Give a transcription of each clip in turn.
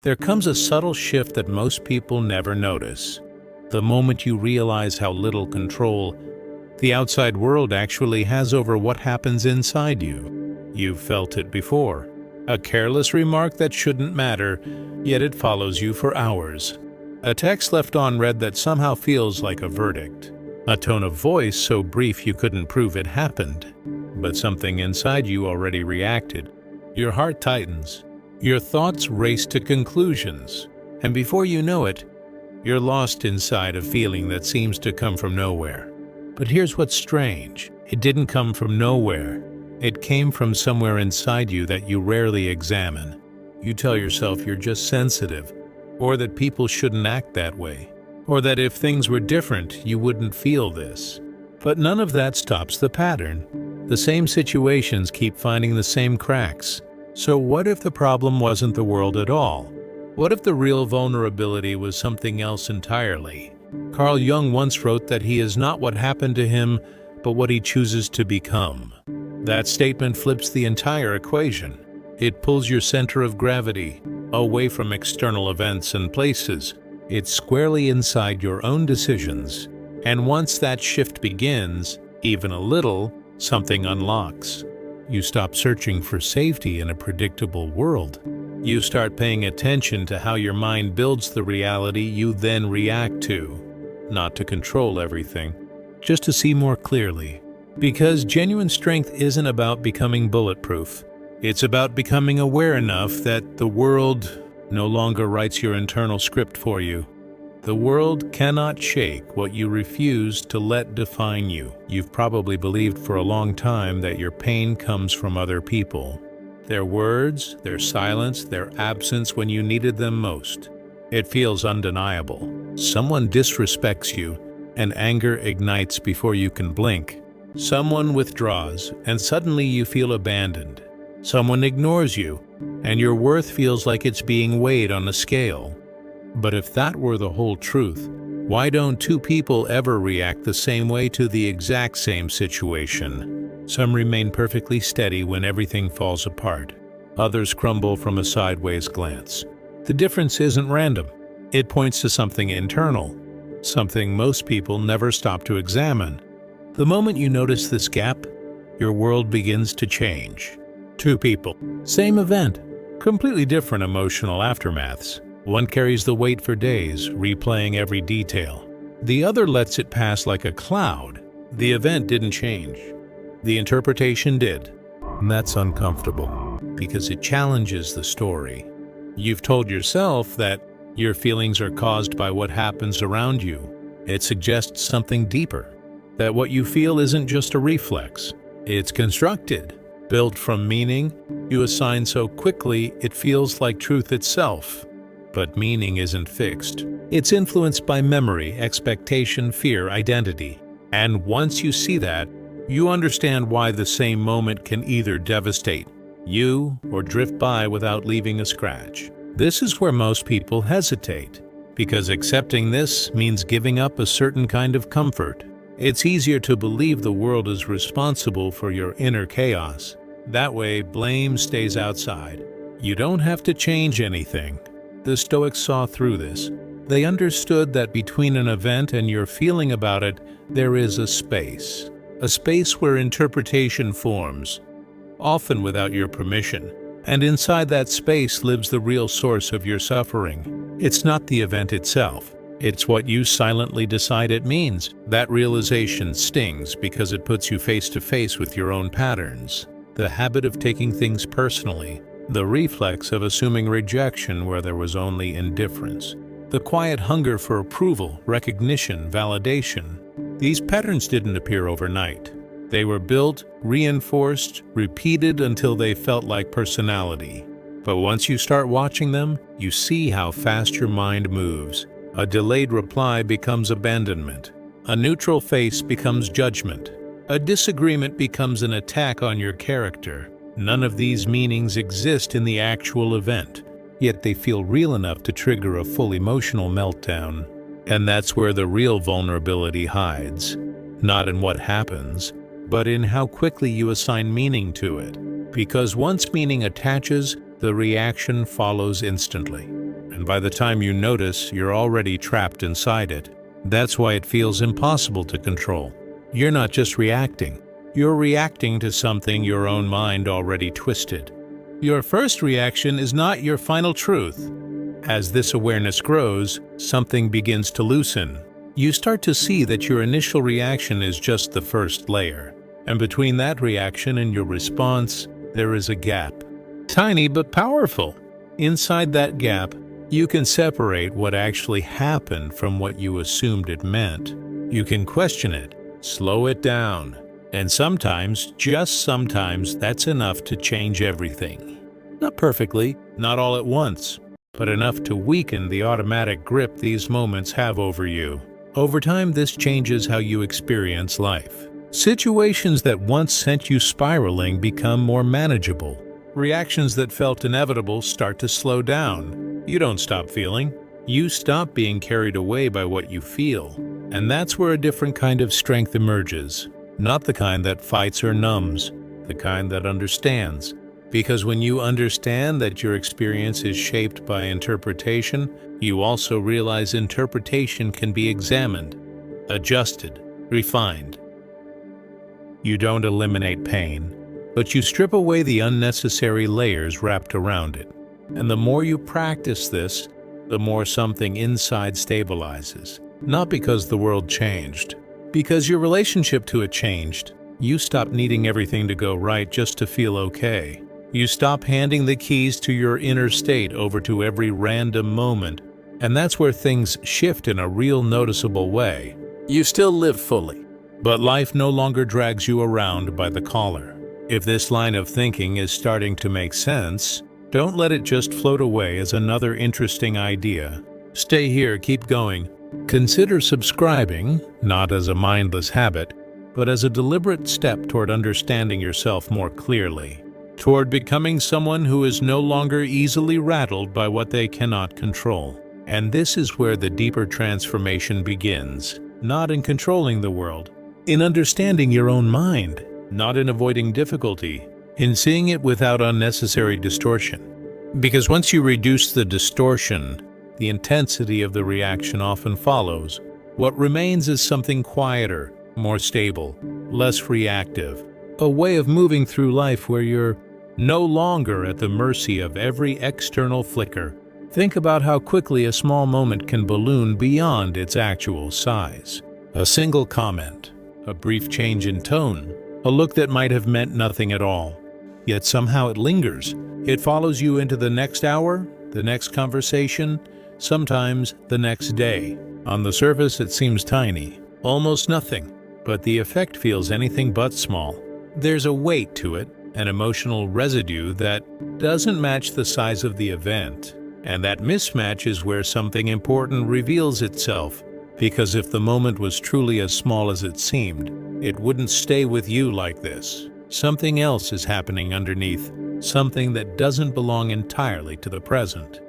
there comes a subtle shift that most people never notice. The moment you realize how little control the outside world actually has over what happens inside you. You've felt it before. A careless remark that shouldn't matter, yet it follows you for hours. A text left unread that somehow feels like a verdict. A tone of voice so brief you couldn't prove it happened. But something inside you already reacted. Your heart tightens. Your thoughts race to conclusions. And before you know it, you're lost inside a feeling that seems to come from nowhere. But here's what's strange. It didn't come from nowhere. It came from somewhere inside you that you rarely examine. You tell yourself you're just sensitive, or that people shouldn't act that way, or that if things were different, you wouldn't feel this. But none of that stops the pattern. The same situations keep finding the same cracks. So what if the problem wasn't the world at all? What if the real vulnerability was something else entirely? Carl Jung once wrote that he is not what happened to him, but what he chooses to become. That statement flips the entire equation. It pulls your center of gravity away from external events and places. It's squarely inside your own decisions. And once that shift begins, even a little, something unlocks. You stop searching for safety in a predictable world. You start paying attention to how your mind builds the reality you then react to. Not to control everything, just to see more clearly. Because genuine strength isn't about becoming bulletproof. It's about becoming aware enough that the world no longer writes your internal script for you. The world cannot shake what you refuse to let define you. You've probably believed for a long time that your pain comes from other people. Their words, their silence, their absence when you needed them most. It feels undeniable. Someone disrespects you, and anger ignites before you can blink. Someone withdraws, and suddenly you feel abandoned. Someone ignores you, and your worth feels like it's being weighed on a scale. But if that were the whole truth, why don't two people ever react the same way to the exact same situation? Some remain perfectly steady when everything falls apart. Others crumble from a sideways glance. The difference isn't random. It points to something internal, something most people never stop to examine. The moment you notice this gap, your world begins to change. Two people, same event, completely different emotional aftermaths. One carries the weight for days, replaying every detail. The other lets it pass like a cloud. The event didn't change. The interpretation did. And that's uncomfortable, because it challenges the story. You've told yourself that your feelings are caused by what happens around you. It suggests something deeper. That what you feel isn't just a reflex. It's constructed, built from meaning you assign so quickly it feels like truth itself. But meaning isn't fixed. It's influenced by memory, expectation, fear, identity. And once you see that, you understand why the same moment can either devastate you or drift by without leaving a scratch. This is where most people hesitate, because accepting this means giving up a certain kind of comfort. It's easier to believe the world is responsible for your inner chaos. That way, blame stays outside. You don't have to change anything. The Stoics saw through this. They understood that between an event and your feeling about it, there is a space where interpretation forms, often without your permission. And inside that space lives the real source of your suffering. It's not the event itself. It's what you silently decide it means. That realization stings because it puts you face to face with your own patterns. The habit of taking things personally. The reflex of assuming rejection where there was only indifference. The quiet hunger for approval, recognition, validation. These patterns didn't appear overnight. They were built, reinforced, repeated until they felt like personality. But once you start watching them, you see how fast your mind moves. A delayed reply becomes abandonment. A neutral face becomes judgment. A disagreement becomes an attack on your character. None of these meanings exist in the actual event, yet they feel real enough to trigger a full emotional meltdown. And that's where the real vulnerability hides. Not in what happens, but in how quickly you assign meaning to it. Because once meaning attaches, the reaction follows instantly. and by the time you notice, you're already trapped inside it. That's why it feels impossible to control. You're not just reacting. You're reacting to something your own mind already twisted. Your first reaction is not your final truth. As this awareness grows, something begins to loosen. You start to see that your initial reaction is just the first layer. And between that reaction and your response, there is a gap. Tiny but powerful. Inside that gap, you can separate what actually happened from what you assumed it meant. You can question it, slow it down, and sometimes, just sometimes, that's enough to change everything. Not perfectly, not all at once, but enough to weaken the automatic grip these moments have over you. Over time, this changes how you experience life. Situations that once sent you spiraling become more manageable. Reactions that felt inevitable start to slow down. You don't stop feeling. You stop being carried away by what you feel. And that's where a different kind of strength emerges. Not the kind that fights or numbs, the kind that understands. Because when you understand that your experience is shaped by interpretation, you also realize interpretation can be examined, adjusted, refined. You don't eliminate pain, but you strip away the unnecessary layers wrapped around it. And the more you practice this, the more something inside stabilizes. Not because the world changed, because your relationship to it changed. You stop needing everything to go right just to feel okay. You stop handing the keys to your inner state over to every random moment, and that's where things shift in a real noticeable way. You still live fully, but life no longer drags you around by the collar. If this line of thinking is starting to make sense, don't let it just float away as another interesting idea. Stay here, keep going. Consider subscribing, not as a mindless habit, but as a deliberate step toward understanding yourself more clearly. Toward becoming someone who is no longer easily rattled by what they cannot control. And this is where the deeper transformation begins, not in controlling the world, in understanding your own mind, not in avoiding difficulty, in seeing it without unnecessary distortion. Because once you reduce the distortion, the intensity of the reaction often follows. What remains is something quieter, more stable, less reactive, a way of moving through life where you're no longer at the mercy of every external flicker. Think about how quickly a small moment can balloon beyond its actual size. A single comment, a brief change in tone, a look that might have meant nothing at all. Yet somehow it lingers. It follows you into the next hour, the next conversation, sometimes the next day. On the surface it seems tiny, almost nothing, but the effect feels anything but small. There's a weight to it, an emotional residue that doesn't match the size of the event. And that mismatch is where something important reveals itself, because if the moment was truly as small as it seemed, it wouldn't stay with you like this. Something else is happening underneath, something that doesn't belong entirely to the present.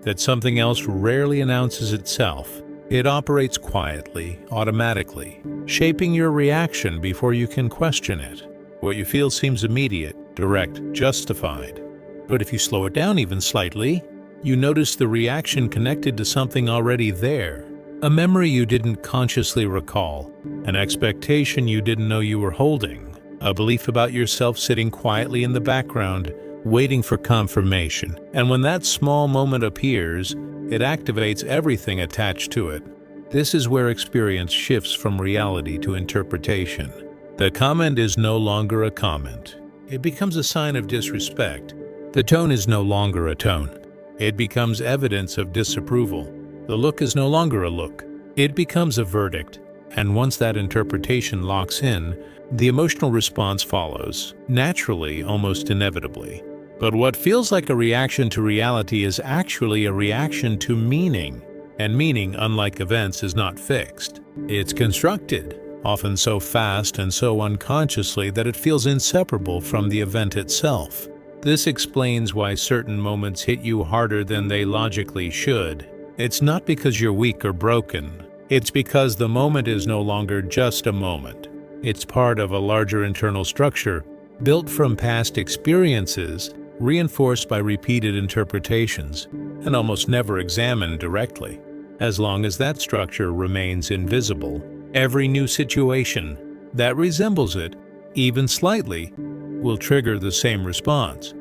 That something else rarely announces itself. It operates quietly, automatically, shaping your reaction before you can question it. What you feel seems immediate, direct, justified. But if you slow it down even slightly, you notice the reaction connected to something already there. A memory you didn't consciously recall, an expectation you didn't know you were holding, a belief about yourself sitting quietly in the background, waiting for confirmation. And when that small moment appears, it activates everything attached to it. This is where experience shifts from reality to interpretation. The comment is no longer a comment. It becomes a sign of disrespect. The tone is no longer a tone. It becomes evidence of disapproval. The look is no longer a look. It becomes a verdict. And once that interpretation locks in, the emotional response follows, naturally, almost inevitably. But what feels like a reaction to reality is actually a reaction to meaning. And meaning, unlike events, is not fixed. It's constructed, often so fast and so unconsciously that it feels inseparable from the event itself. This explains why certain moments hit you harder than they logically should. It's not because you're weak or broken. It's because the moment is no longer just a moment. It's part of a larger internal structure, built from past experiences, reinforced by repeated interpretations. and almost never examined directly. As long as that structure remains invisible, every new situation that resembles it, even slightly, will trigger the same response.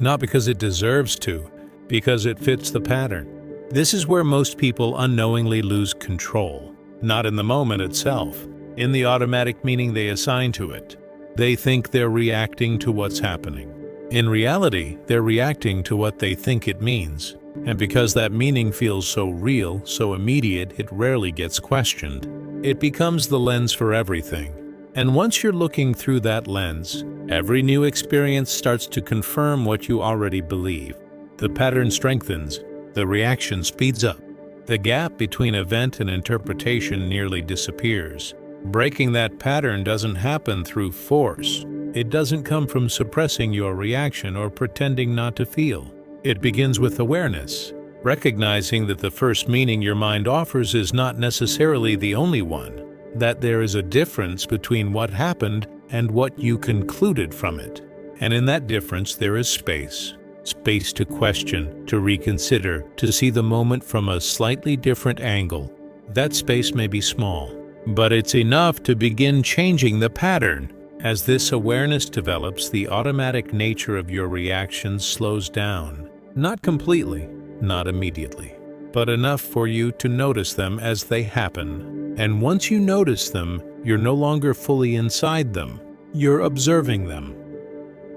Not because it deserves to, because it fits the pattern. This is where most people unknowingly lose control, not in the moment itself, in the automatic meaning they assign to it. They think they're reacting to what's happening. In reality, they're reacting to what they think it means. And because that meaning feels so real, so immediate, it rarely gets questioned. It becomes the lens for everything. And once you're looking through that lens, every new experience starts to confirm what you already believe. The pattern strengthens, the reaction speeds up. The gap between event and interpretation nearly disappears. Breaking that pattern doesn't happen through force. It doesn't come from suppressing your reaction or pretending not to feel. It begins with awareness, recognizing that the first meaning your mind offers is not necessarily the only one, that there is a difference between what happened and what you concluded from it. And in that difference there is space. Space to question, to reconsider, to see the moment from a slightly different angle. That space may be small, but it's enough to begin changing the pattern. As this awareness develops, the automatic nature of your reactions slows down. Not completely, not immediately, but enough for you to notice them as they happen. And once you notice them, you're no longer fully inside them. You're observing them.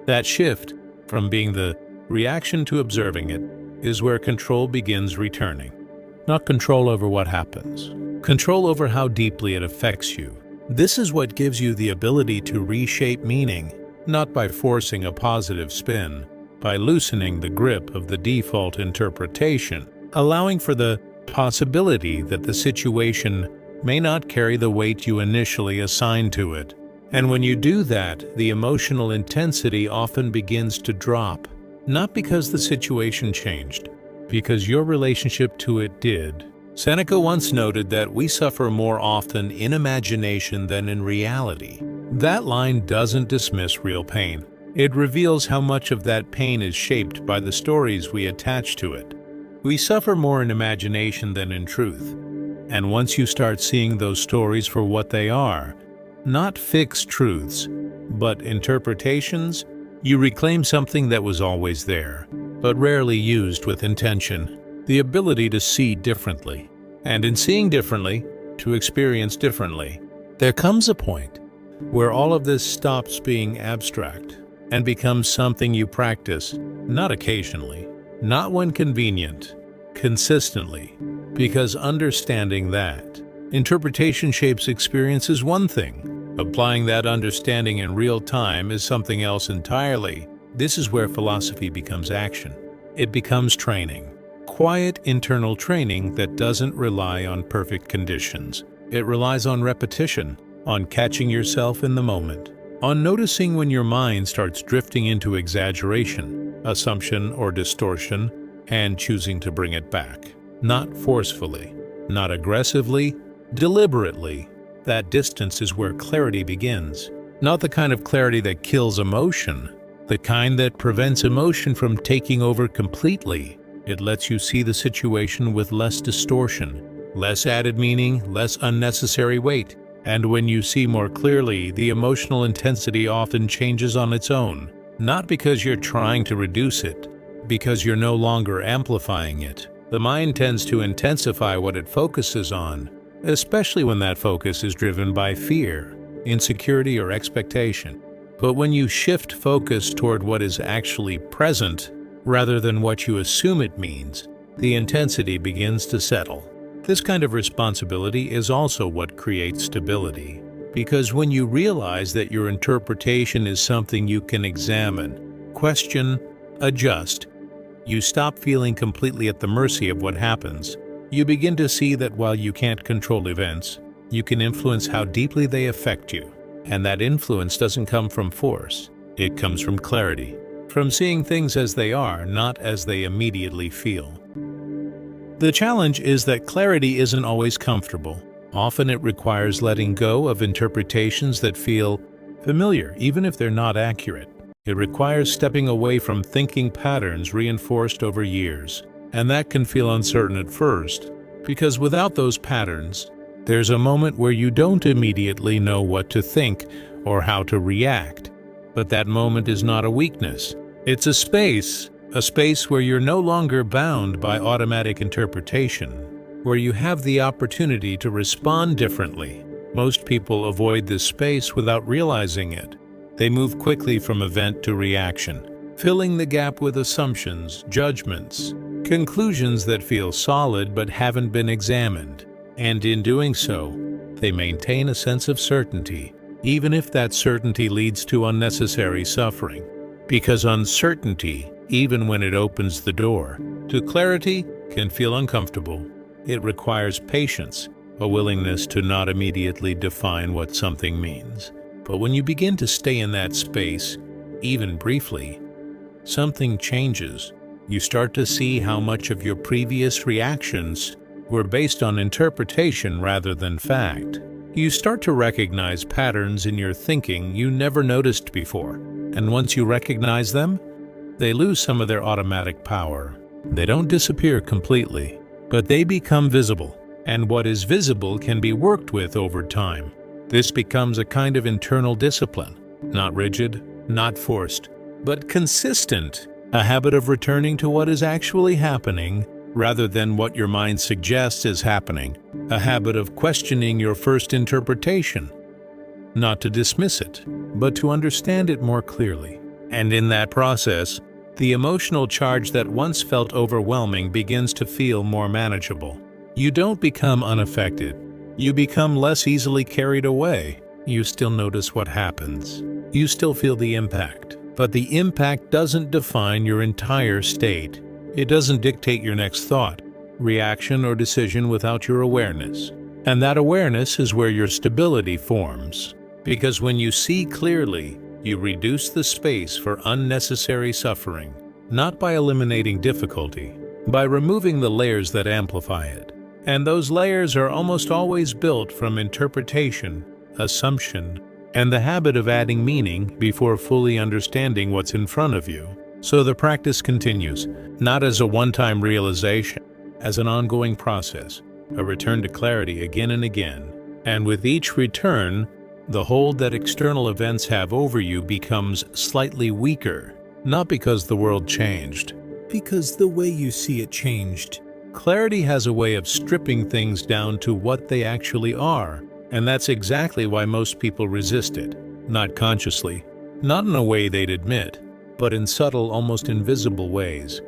That shift from being the reaction to observing it is where control begins returning. Not control over what happens, control over how deeply it affects you. This is what gives you the ability to reshape meaning, not by forcing a positive spin, by loosening the grip of the default interpretation, allowing for the possibility that the situation may not carry the weight you initially assigned to it. And when you do that, the emotional intensity often begins to drop, not because the situation changed, because your relationship to it did. Seneca once noted that we suffer more often in imagination than in reality. That line doesn't dismiss real pain. It reveals how much of that pain is shaped by the stories we attach to it. We suffer more in imagination than in truth. And once you start seeing those stories for what they are, not fixed truths, but interpretations, you reclaim something that was always there, but rarely used with intention. The ability to see differently, and in seeing differently, to experience differently. There comes a point where all of this stops being abstract and becomes something you practice, not occasionally, not when convenient, consistently, because understanding that interpretation shapes experience is one thing. Applying that understanding in real time is something else entirely. This is where philosophy becomes action. It becomes training. Quiet internal training that doesn't rely on perfect conditions. It relies on repetition, on catching yourself in the moment, on noticing when your mind starts drifting into exaggeration, assumption, or distortion, and choosing to bring it back. Not forcefully, not aggressively, deliberately. That distance is where clarity begins. Not the kind of clarity that kills emotion, the kind that prevents emotion from taking over completely. It lets you see the situation with less distortion, less added meaning, less unnecessary weight. And when you see more clearly, the emotional intensity often changes on its own. Not because you're trying to reduce it, because you're no longer amplifying it. The mind tends to intensify what it focuses on, especially when that focus is driven by fear, insecurity, or expectation. But when you shift focus toward what is actually present, rather than what you assume it means, the intensity begins to settle. This kind of responsibility is also what creates stability, because when you realize that your interpretation is something you can examine, question, adjust, you stop feeling completely at the mercy of what happens. You begin to see that while you can't control events, you can influence how deeply they affect you. And that influence doesn't come from force. It comes from clarity, from seeing things as they are, not as they immediately feel. The challenge is that clarity isn't always comfortable. Often it requires letting go of interpretations that feel familiar, even if they're not accurate. It requires stepping away from thinking patterns reinforced over years. And that can feel uncertain at first, because without those patterns, there's a moment where you don't immediately know what to think or how to react. But that moment is not a weakness. It's a space where you're no longer bound by automatic interpretation, where you have the opportunity to respond differently. Most people avoid this space without realizing it. They move quickly from event to reaction, filling the gap with assumptions, judgments, conclusions that feel solid but haven't been examined. And in doing so, they maintain a sense of certainty, even if that certainty leads to unnecessary suffering. Because uncertainty, even when it opens the door to clarity, can feel uncomfortable. It requires patience, a willingness to not immediately define what something means. But when you begin to stay in that space, even briefly, something changes. You start to see how much of your previous reactions were based on interpretation rather than fact. You start to recognize patterns in your thinking you never noticed before. And once you recognize them, they lose some of their automatic power. They don't disappear completely, but they become visible. And what is visible can be worked with over time. This becomes a kind of internal discipline, not rigid, not forced, but consistent. A habit of returning to what is actually happening rather than what your mind suggests is happening. A habit of questioning your first interpretation, not to dismiss it, but to understand it more clearly. And in that process, the emotional charge that once felt overwhelming begins to feel more manageable. You don't become unaffected. You become less easily carried away. You still notice what happens. You still feel the impact. But the impact doesn't define your entire state. It doesn't dictate your next thought, reaction, or decision without your awareness. And that awareness is where your stability forms. Because when you see clearly, you reduce the space for unnecessary suffering, not by eliminating difficulty, by removing the layers that amplify it. And those layers are almost always built from interpretation, assumption, and the habit of adding meaning before fully understanding what's in front of you. So the practice continues, not as a one-time realization, as an ongoing process, a return to clarity again and again. And with each return, the hold that external events have over you becomes slightly weaker, not because the world changed, because the way you see it changed. Clarity has a way of stripping things down to what they actually are, and that's exactly why most people resist it. Not consciously, not in a way they'd admit, but in subtle, almost invisible ways.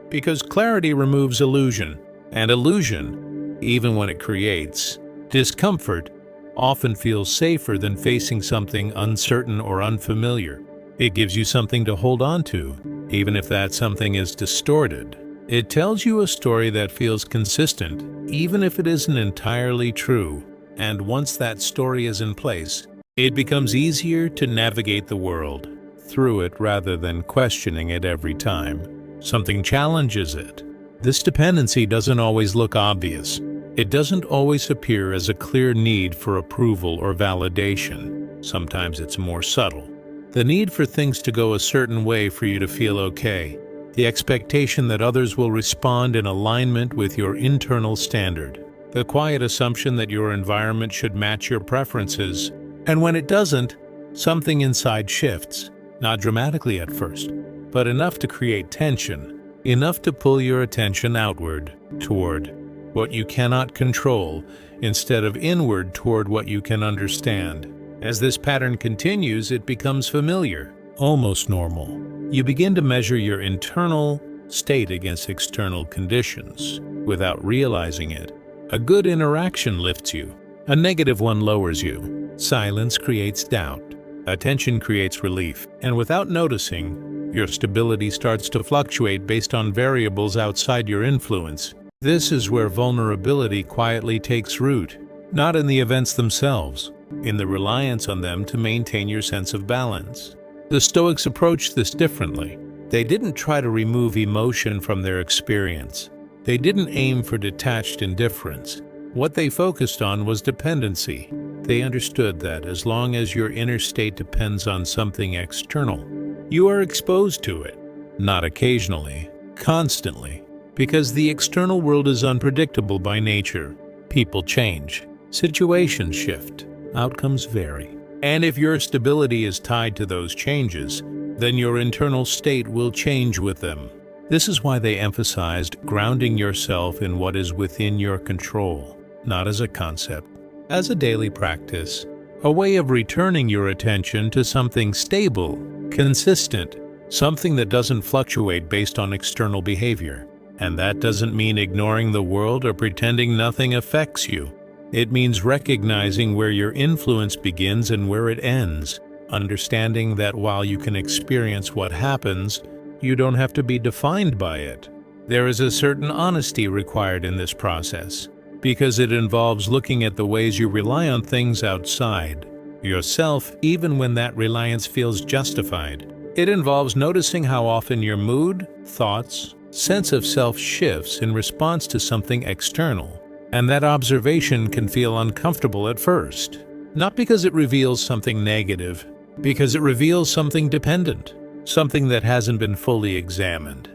Because clarity removes illusion, and illusion, even when it creates discomfort, often feels safer than facing something uncertain or unfamiliar. It gives you something to hold on to, even if that something is distorted. It tells you a story that feels consistent, even if it isn't entirely true. And once that story is in place, it becomes easier to navigate the world through it rather than questioning it every time something challenges it. This dependency doesn't always look obvious. It doesn't always appear as a clear need for approval or validation. Sometimes it's more subtle. The need for things to go a certain way for you to feel okay. The expectation that others will respond in alignment with your internal standard. The quiet assumption that your environment should match your preferences. And when it doesn't, something inside shifts. Not dramatically at first, but enough to create tension. Enough to pull your attention outward, toward what you cannot control, instead of inward toward what you can understand. As this pattern continues, it becomes familiar, almost normal. You begin to measure your internal state against external conditions without realizing it. A good interaction lifts you. A negative one lowers you. Silence creates doubt. Attention creates relief. And without noticing, your stability starts to fluctuate based on variables outside your influence. This is where vulnerability quietly takes root, not in the events themselves, in the reliance on them to maintain your sense of balance. The Stoics approached this differently. They didn't try to remove emotion from their experience. They didn't aim for detached indifference. What they focused on was dependency. They understood that as long as your inner state depends on something external, you are exposed to it, not occasionally, constantly. Because the external world is unpredictable by nature. People change, situations shift, outcomes vary. And if your stability is tied to those changes, then your internal state will change with them. This is why they emphasized grounding yourself in what is within your control, not as a concept, as a daily practice, a way of returning your attention to something stable, consistent, something that doesn't fluctuate based on external behavior. And that doesn't mean ignoring the world or pretending nothing affects you. It means recognizing where your influence begins and where it ends, understanding that while you can experience what happens, you don't have to be defined by it. There is a certain honesty required in this process, because it involves looking at the ways you rely on things outside yourself, even when that reliance feels justified. It involves noticing how often your mood, thoughts, sense of self shifts in response to something external. And that observation can feel uncomfortable at first, not because it reveals something negative, because it reveals something dependent, something that hasn't been fully examined.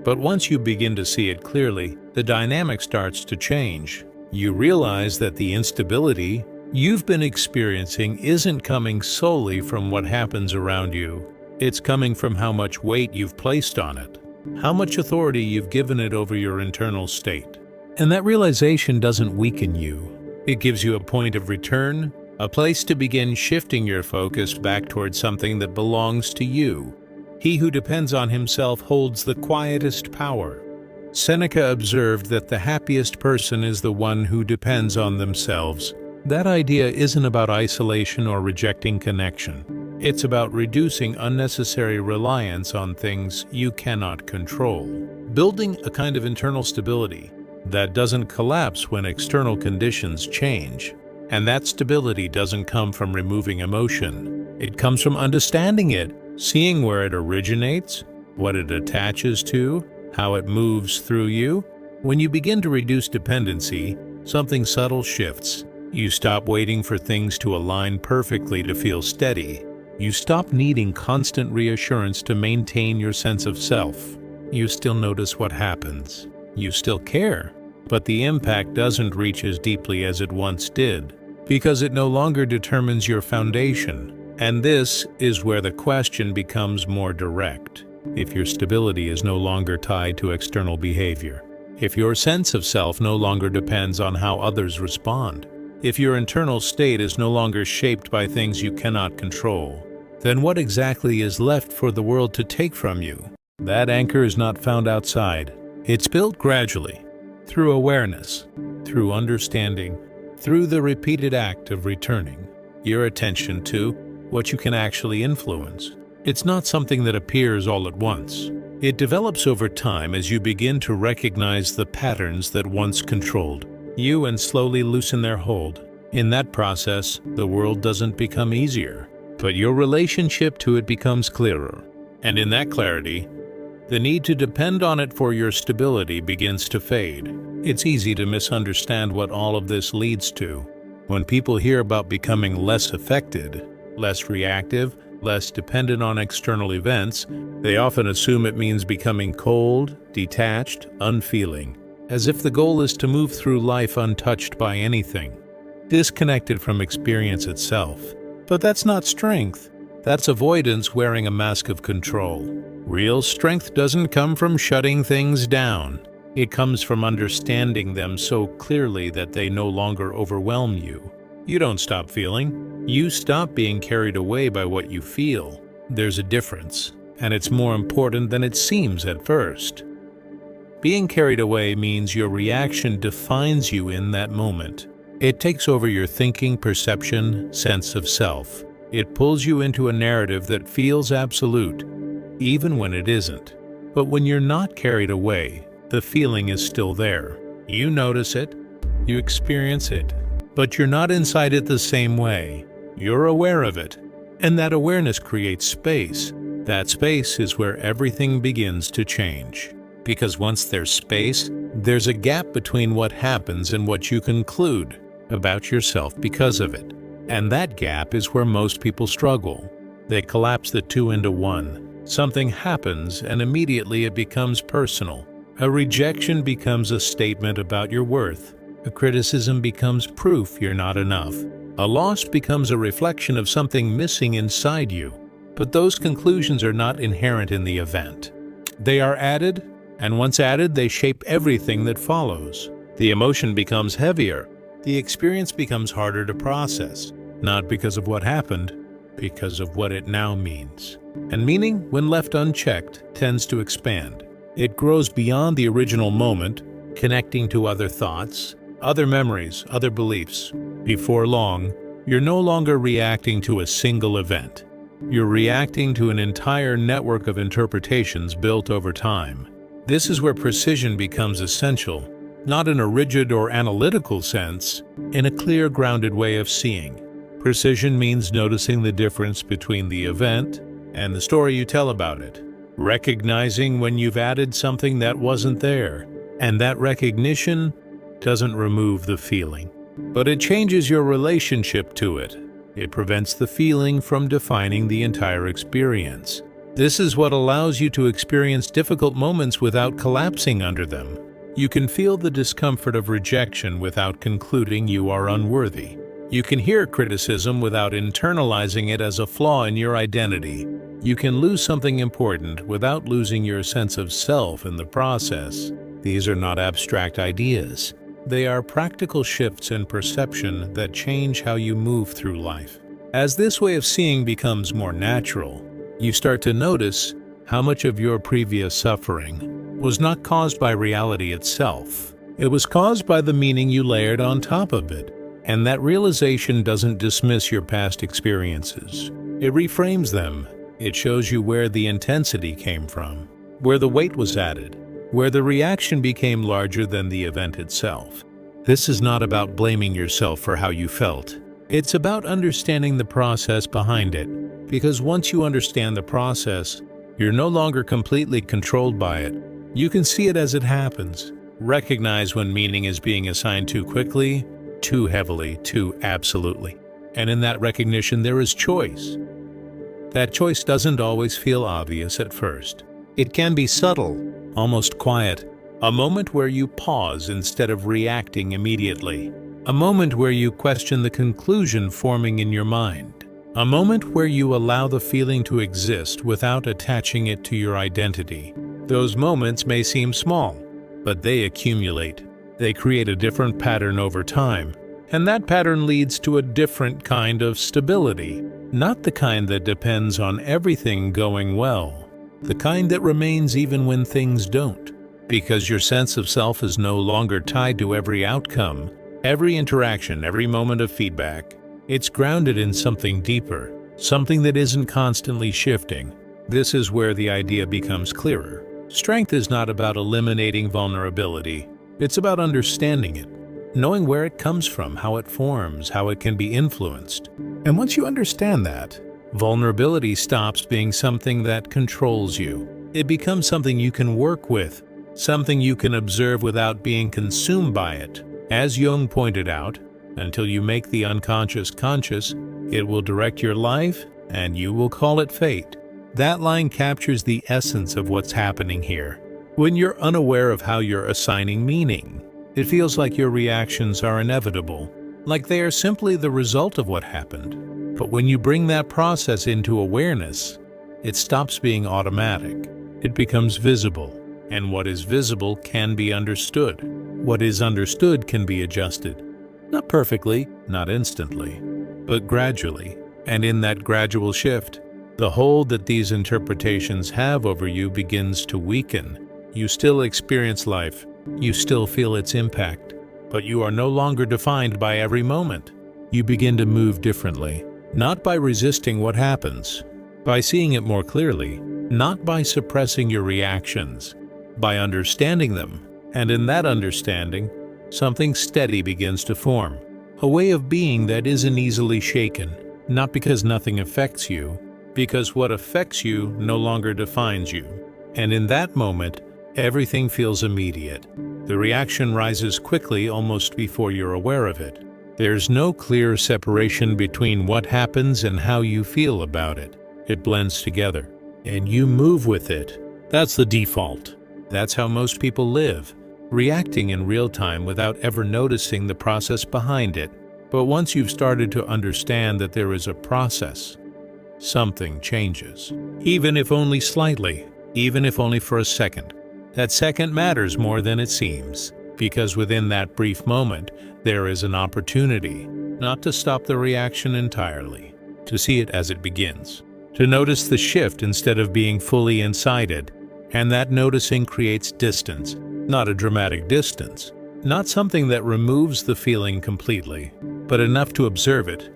But once you begin to see it clearly, the dynamic starts to change. You realize that the instability you've been experiencing isn't coming solely from what happens around you. It's coming from how much weight you've placed on it, how much authority you've given it over your internal state. And that realization doesn't weaken you. It gives you a point of return, a place to begin shifting your focus back towards something that belongs to you. He who depends on himself holds the quietest power. Seneca observed that the happiest person is the one who depends on themselves. That idea isn't about isolation or rejecting connection. It's about reducing unnecessary reliance on things you cannot control. Building a kind of internal stability that doesn't collapse when external conditions change. And that stability doesn't come from removing emotion. It comes from understanding it, seeing where it originates, what it attaches to, how it moves through you. When you begin to reduce dependency, something subtle shifts. You stop waiting for things to align perfectly to feel steady. You stop needing constant reassurance to maintain your sense of self. You still notice what happens. You still care, but the impact doesn't reach as deeply as it once did, because it no longer determines your foundation. And this is where the question becomes more direct. If your stability is no longer tied to external behavior, if your sense of self no longer depends on how others respond, if your internal state is no longer shaped by things you cannot control, then what exactly is left for the world to take from you? That anchor is not found outside. It's built gradually, through awareness, through understanding, through the repeated act of returning your attention to what you can actually influence. It's not something that appears all at once. It develops over time as you begin to recognize the patterns that once controlled you and slowly loosen their hold. In that process, the world doesn't become easier, but your relationship to it becomes clearer. And in that clarity, the need to depend on it for your stability begins to fade. It's easy to misunderstand what all of this leads to. When people hear about becoming less affected, less reactive, less dependent on external events, they often assume it means becoming cold, detached, unfeeling, as if the goal is to move through life untouched by anything, disconnected from experience itself. But that's not strength. That's avoidance wearing a mask of control. Real strength doesn't come from shutting things down. It comes from understanding them so clearly that they no longer overwhelm you. You don't stop feeling. You stop being carried away by what you feel. There's a difference, and it's more important than it seems at first. Being carried away means your reaction defines you in that moment. It takes over your thinking, perception, sense of self. It pulls you into a narrative that feels absolute, even when it isn't. But when you're not carried away, the feeling is still there. You notice it, you experience it, but you're not inside it the same way. You're aware of it, and that awareness creates space. That space is where everything begins to change. Because once there's space, there's a gap between what happens and what you conclude about yourself because of it. And that gap is where most people struggle. They collapse the two into one. Something happens and immediately it becomes personal. A rejection becomes a statement about your worth. A criticism becomes proof you're not enough. A loss becomes a reflection of something missing inside you. But those conclusions are not inherent in the event. They are added, and once added, they shape everything that follows. The emotion becomes heavier. The experience becomes harder to process, not because of what happened, because of what it now means. And meaning, when left unchecked, tends to expand. It grows beyond the original moment, connecting to other thoughts, other memories, other beliefs. Before long, you're no longer reacting to a single event. You're reacting to an entire network of interpretations built over time. This is where precision becomes essential, not in a rigid or analytical sense, in a clear, grounded way of seeing. Precision means noticing the difference between the event and the story you tell about it, recognizing when you've added something that wasn't there, and that recognition doesn't remove the feeling, but it changes your relationship to it. It prevents the feeling from defining the entire experience. This is what allows you to experience difficult moments without collapsing under them. You can feel the discomfort of rejection without concluding you are unworthy. You can hear criticism without internalizing it as a flaw in your identity. You can lose something important without losing your sense of self in the process. These are not abstract ideas. They are practical shifts in perception that change how you move through life. As this way of seeing becomes more natural, you start to notice how much of your previous suffering was not caused by reality itself. It was caused by the meaning you layered on top of it. And that realization doesn't dismiss your past experiences. It reframes them. It shows you where the intensity came from, where the weight was added, where the reaction became larger than the event itself. This is not about blaming yourself for how you felt. It's about understanding the process behind it, because once you understand the process, you're no longer completely controlled by it. You can see it as it happens, recognize when meaning is being assigned too quickly, too heavily, too absolutely. And in that recognition, there is choice. That choice doesn't always feel obvious at first. It can be subtle, almost quiet, a moment where you pause instead of reacting immediately, a moment where you question the conclusion forming in your mind, a moment where you allow the feeling to exist without attaching it to your identity. Those moments may seem small, but they accumulate. They create a different pattern over time, and that pattern leads to a different kind of stability, not the kind that depends on everything going well, the kind that remains even when things don't, because your sense of self is no longer tied to every outcome, every interaction, every moment of feedback. It's grounded in something deeper, something that isn't constantly shifting. This is where the idea becomes clearer. Strength is not about eliminating vulnerability. It's about understanding it, knowing where it comes from, how it forms, how it can be influenced. And once you understand that, vulnerability stops being something that controls you. It becomes something you can work with, something you can observe without being consumed by it. As Jung pointed out, until you make the unconscious conscious, it will direct your life and you will call it fate. That line captures the essence of what's happening here. When you're unaware of how you're assigning meaning, it feels like your reactions are inevitable, like they are simply the result of what happened. But when you bring that process into awareness, it stops being automatic. It becomes visible, and what is visible can be understood. What is understood can be adjusted. Not perfectly, not instantly, but gradually. And in that gradual shift, the hold that these interpretations have over you begins to weaken. You still experience life, you still feel its impact, but you are no longer defined by every moment. You begin to move differently, not by resisting what happens, by seeing it more clearly, not by suppressing your reactions, by understanding them. And in that understanding, something steady begins to form, a way of being that isn't easily shaken, not because nothing affects you, because what affects you no longer defines you. And in that moment, everything feels immediate. The reaction rises quickly almost before you're aware of it. There's no clear separation between what happens and how you feel about it. It blends together, and you move with it. That's the default. That's how most people live, reacting in real time without ever noticing the process behind it. But once you've started to understand that there is a process, something changes. Even if only slightly, even if only for a second. That second matters more than it seems, because within that brief moment, there is an opportunity, not to stop the reaction entirely, to see it as it begins, to notice the shift instead of being fully inside it, and that noticing creates distance, not a dramatic distance, not something that removes the feeling completely, but enough to observe it,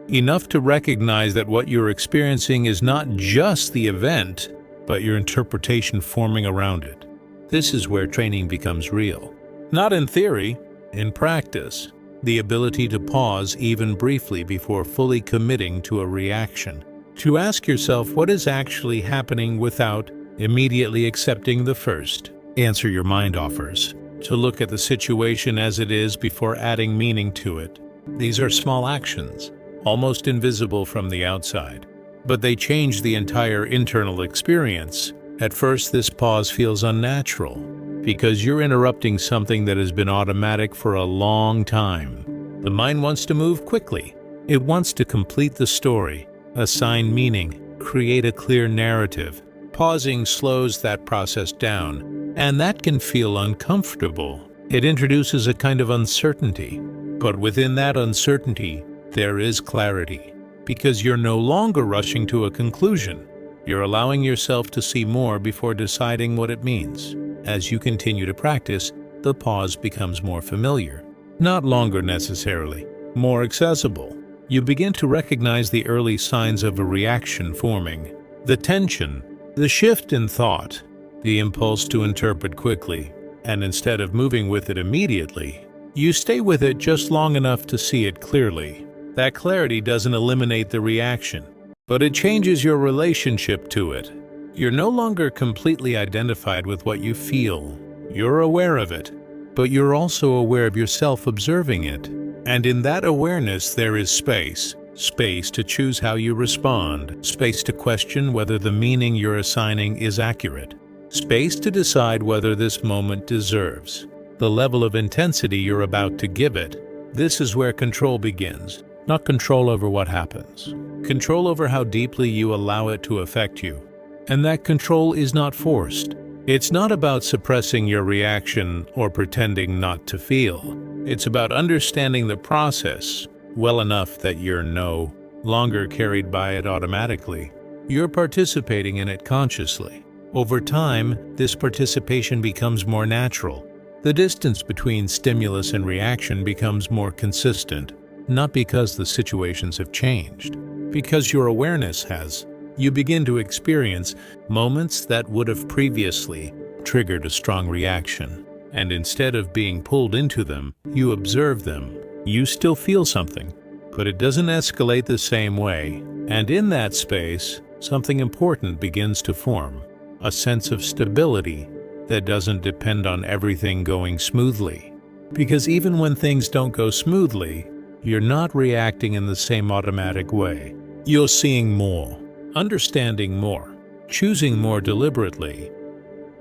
enough to recognize that what you're experiencing is not just the event, but your interpretation forming around it. This is where training becomes real. Not in theory, in practice. The ability to pause even briefly before fully committing to a reaction. To ask yourself what is actually happening without immediately accepting the first answer your mind offers. To look at the situation as it is before adding meaning to it. These are small actions, almost invisible from the outside, but they change the entire internal experience. At first, this pause feels unnatural, because you're interrupting something that has been automatic for a long time. The mind wants to move quickly. It wants to complete the story, assign meaning, create a clear narrative. Pausing slows that process down, and that can feel uncomfortable. It introduces a kind of uncertainty. But within that uncertainty, there is clarity, because you're no longer rushing to a conclusion. You're allowing yourself to see more before deciding what it means. As you continue to practice, the pause becomes more familiar. Not longer necessarily, more accessible. You begin to recognize the early signs of a reaction forming. The tension, the shift in thought, the impulse to interpret quickly, and instead of moving with it immediately, you stay with it just long enough to see it clearly. That clarity doesn't eliminate the reaction, but it changes your relationship to it. You're no longer completely identified with what you feel. You're aware of it, but you're also aware of yourself observing it. And in that awareness there is space. Space to choose how you respond. Space to question whether the meaning you're assigning is accurate. Space to decide whether this moment deserves the level of intensity you're about to give it. This is where control begins. Not control over what happens. Control over how deeply you allow it to affect you. And that control is not forced. It's not about suppressing your reaction or pretending not to feel. It's about understanding the process well enough that you're no longer carried by it automatically. You're participating in it consciously. Over time, this participation becomes more natural. The distance between stimulus and reaction becomes more consistent, not because the situations have changed, because your awareness has. You begin to experience moments that would have previously triggered a strong reaction. And instead of being pulled into them, you observe them. You still feel something, but it doesn't escalate the same way. And in that space, something important begins to form. A sense of stability that doesn't depend on everything going smoothly. Because even when things don't go smoothly, you're not reacting in the same automatic way. You're seeing more, understanding more, choosing more deliberately.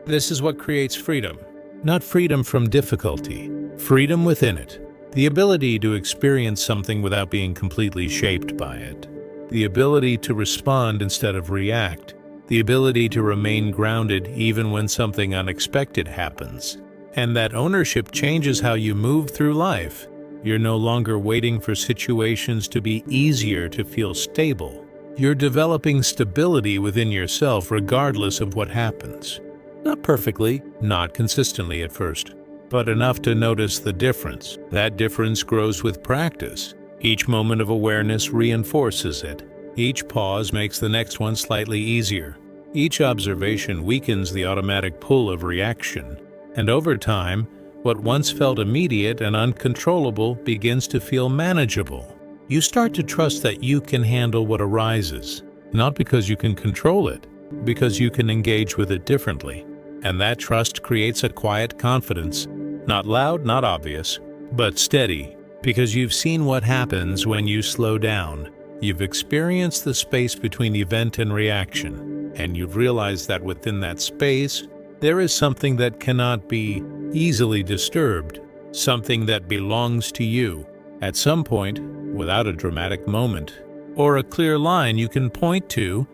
This is what creates freedom. Not freedom from difficulty, freedom within it. The ability to experience something without being completely shaped by it. The ability to respond instead of react. The ability to remain grounded even when something unexpected happens. And that ownership changes how you move through life. You're no longer waiting for situations to be easier to feel stable. You're developing stability within yourself regardless of what happens. Not perfectly, not consistently at first, but enough to notice the difference. That difference grows with practice. Each moment of awareness reinforces it. Each pause makes the next one slightly easier. Each observation weakens the automatic pull of reaction. And over time, what once felt immediate and uncontrollable begins to feel manageable. You start to trust that you can handle what arises, not because you can control it, because you can engage with it differently. And that trust creates a quiet confidence, not loud, not obvious, but steady, because you've seen what happens when you slow down. You've experienced the space between event and reaction, and you've realized that within that space, There is something that cannot be easily disturbed, something that belongs to you. At some point, without a dramatic moment or a clear line you can point to,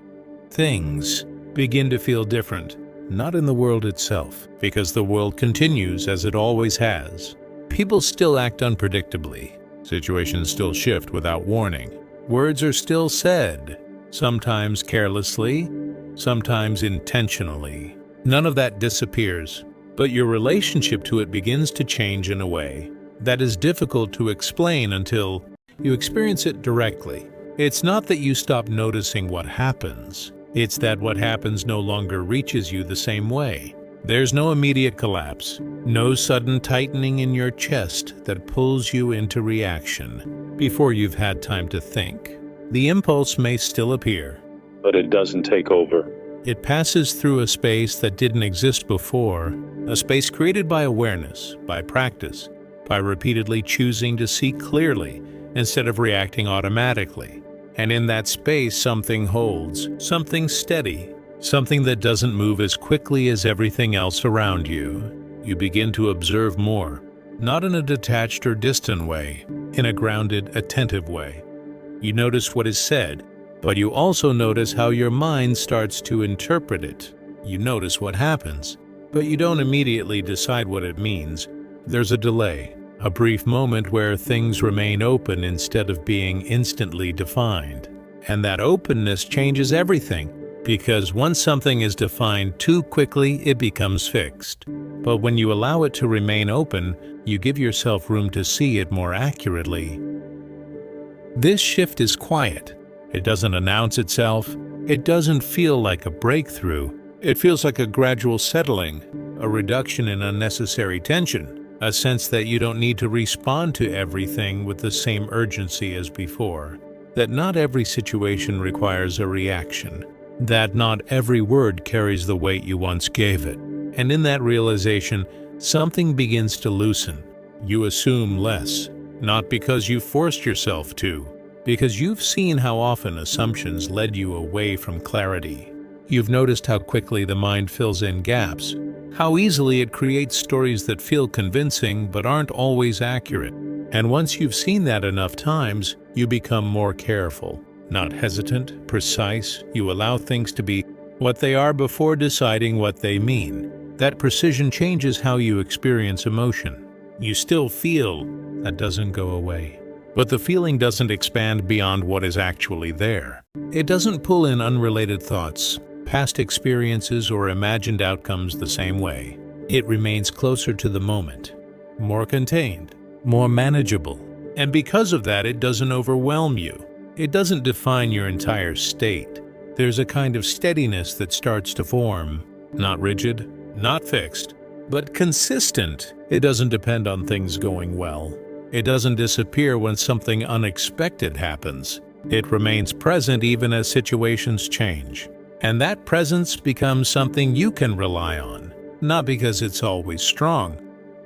things begin to feel different. Not in the world itself, because the world continues as it always has. People still act unpredictably. Situations still shift without warning. Words are still said, sometimes carelessly, sometimes intentionally. None of that disappears, but your relationship to it begins to change in a way that is difficult to explain until you experience it directly. It's not that you stop noticing what happens. It's that what happens no longer reaches you the same way. There's no immediate collapse, no sudden tightening in your chest that pulls you into reaction before you've had time to think. The impulse may still appear, but it doesn't take over. It passes through a space that didn't exist before, a space created by awareness, by practice, by repeatedly choosing to see clearly instead of reacting automatically. And in that space, something holds, something steady, something that doesn't move as quickly as everything else around you. You begin to observe more, not in a detached or distant way, in a grounded, attentive way. You notice what is said, but you also notice how your mind starts to interpret it. You notice what happens, but you don't immediately decide what it means. There's a delay. A brief moment where things remain open instead of being instantly defined. And that openness changes everything, because once something is defined too quickly, it becomes fixed. But when you allow it to remain open, you give yourself room to see it more accurately. This shift is quiet. It doesn't announce itself. It doesn't feel like a breakthrough. It feels like a gradual settling, a reduction in unnecessary tension. A sense that you don't need to respond to everything with the same urgency as before, that not every situation requires a reaction, that not every word carries the weight you once gave it. And in that realization, something begins to loosen. You assume less, not because you forced yourself to, because you've seen how often assumptions led you away from clarity. You've noticed how quickly the mind fills in gaps, how easily it creates stories that feel convincing but aren't always accurate. And once you've seen that enough times, you become more careful, not hesitant, precise. You allow things to be what they are before deciding what they mean. That precision changes how you experience emotion. You still feel, that doesn't go away. But the feeling doesn't expand beyond what is actually there. It doesn't pull in unrelated thoughts, past experiences, or imagined outcomes the same way. It remains closer to the moment, more contained, more manageable. And because of that, it doesn't overwhelm you. It doesn't define your entire state. There's a kind of steadiness that starts to form, not rigid, not fixed, but consistent. It doesn't depend on things going well. It doesn't disappear when something unexpected happens. It remains present even as situations change. And that presence becomes something you can rely on, not because it's always strong,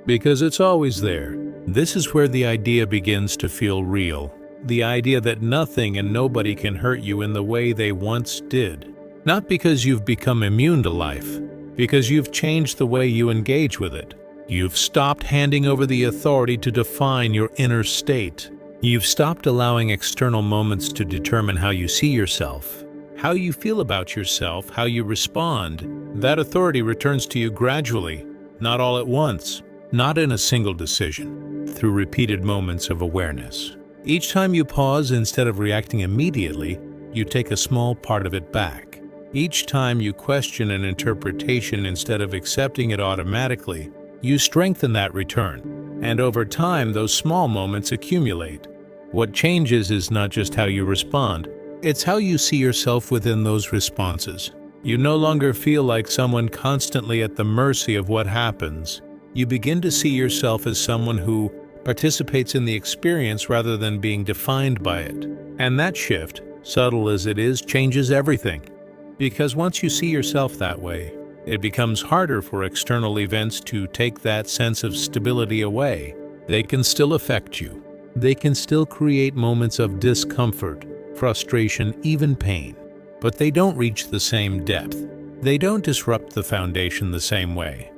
because it's always there. This is where the idea begins to feel real. The idea that nothing and nobody can hurt you in the way they once did. Not because you've become immune to life, because you've changed the way you engage with it. You've stopped handing over the authority to define your inner state. You've stopped allowing external moments to determine how you see yourself, how you feel about yourself, how you respond. That authority returns to you gradually, not all at once, not in a single decision, through repeated moments of awareness. Each time you pause, instead of reacting immediately, you take a small part of it back. Each time you question an interpretation instead of accepting it automatically, you strengthen that return. And over time, those small moments accumulate. What changes is not just how you respond, it's how you see yourself within those responses. You no longer feel like someone constantly at the mercy of what happens. You begin to see yourself as someone who participates in the experience rather than being defined by it. And that shift, subtle as it is, changes everything. Because once you see yourself that way, it becomes harder for external events to take that sense of stability away. They can still affect you. They can still create moments of discomfort, frustration, even pain. But they don't reach the same depth. they don't disrupt the foundation the same way.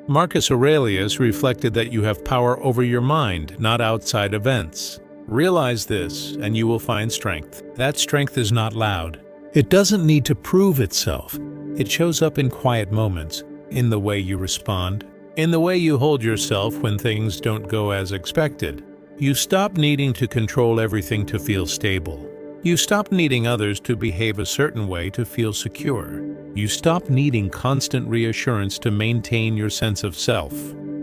Marcus Aurelius reflected that you have power over your mind, not outside events. Realize this, and you will find strength. That strength is not loud. It doesn't need to prove itself. It shows up in quiet moments, in the way you respond, in the way you hold yourself when things don't go as expected. You stop needing to control everything to feel stable. You stop needing others to behave a certain way to feel secure. You stop needing constant reassurance to maintain your sense of self.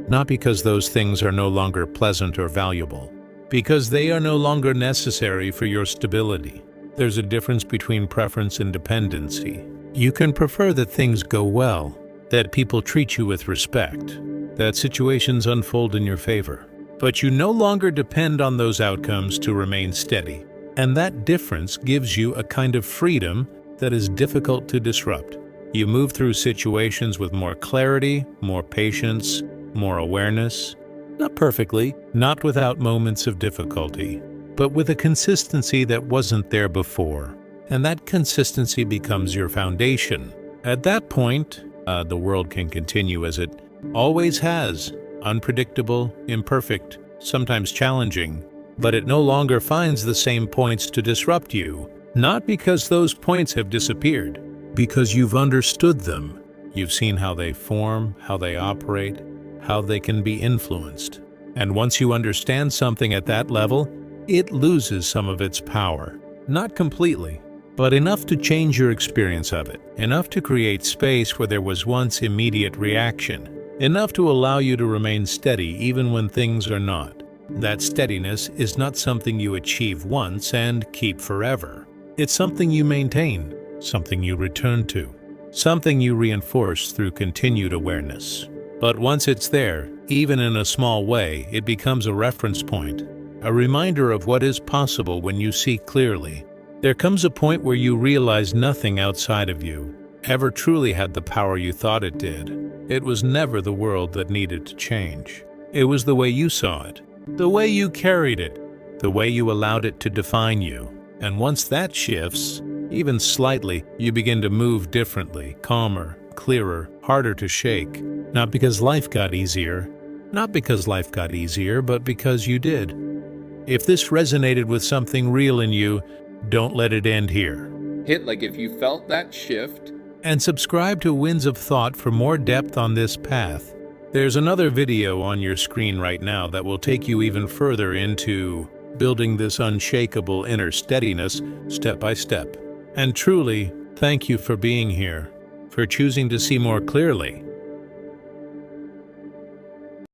Not because those things are no longer pleasant or valuable, because they are no longer necessary for your stability. There's a difference between preference and dependency. You can prefer that things go well, that people treat you with respect, that situations unfold in your favor. But you no longer depend on those outcomes to remain steady. And that difference gives you a kind of freedom that is difficult to disrupt. You move through situations with more clarity, more patience, more awareness. Not perfectly, not without moments of difficulty, but with a consistency that wasn't there before. And that consistency becomes your foundation. At that point, the world can continue as it always has, unpredictable, imperfect, sometimes challenging, but it no longer finds the same points to disrupt you. Not because those points have disappeared, because you've understood them. You've seen how they form, how they operate, how they can be influenced. And once you understand something at that level, it loses some of its power. Not completely, but enough to change your experience of it. Enough to create space where there was once immediate reaction. Enough to allow you to remain steady even when things are not. That steadiness is not something you achieve once and keep forever. It's something you maintain, something you return to, something you reinforce through continued awareness. But once it's there, even in a small way, it becomes a reference point, a reminder of what is possible when you see clearly. There comes a point where you realize nothing outside of you ever truly had the power you thought it did. It was never the world that needed to change. It was the way you saw it, the way you carried it, the way you allowed it to define you. And once that shifts, even slightly, you begin to move differently, calmer, clearer, harder to shake. Not because life got easier, but because you did. If this resonated with something real in you, don't let it end here. Hit like if you felt that shift. And subscribe to Winds of Thought for more depth on this path. There's another video on your screen right now that will take you even further into building this unshakable inner steadiness step by step. And truly, thank you for being here, for choosing to see more clearly,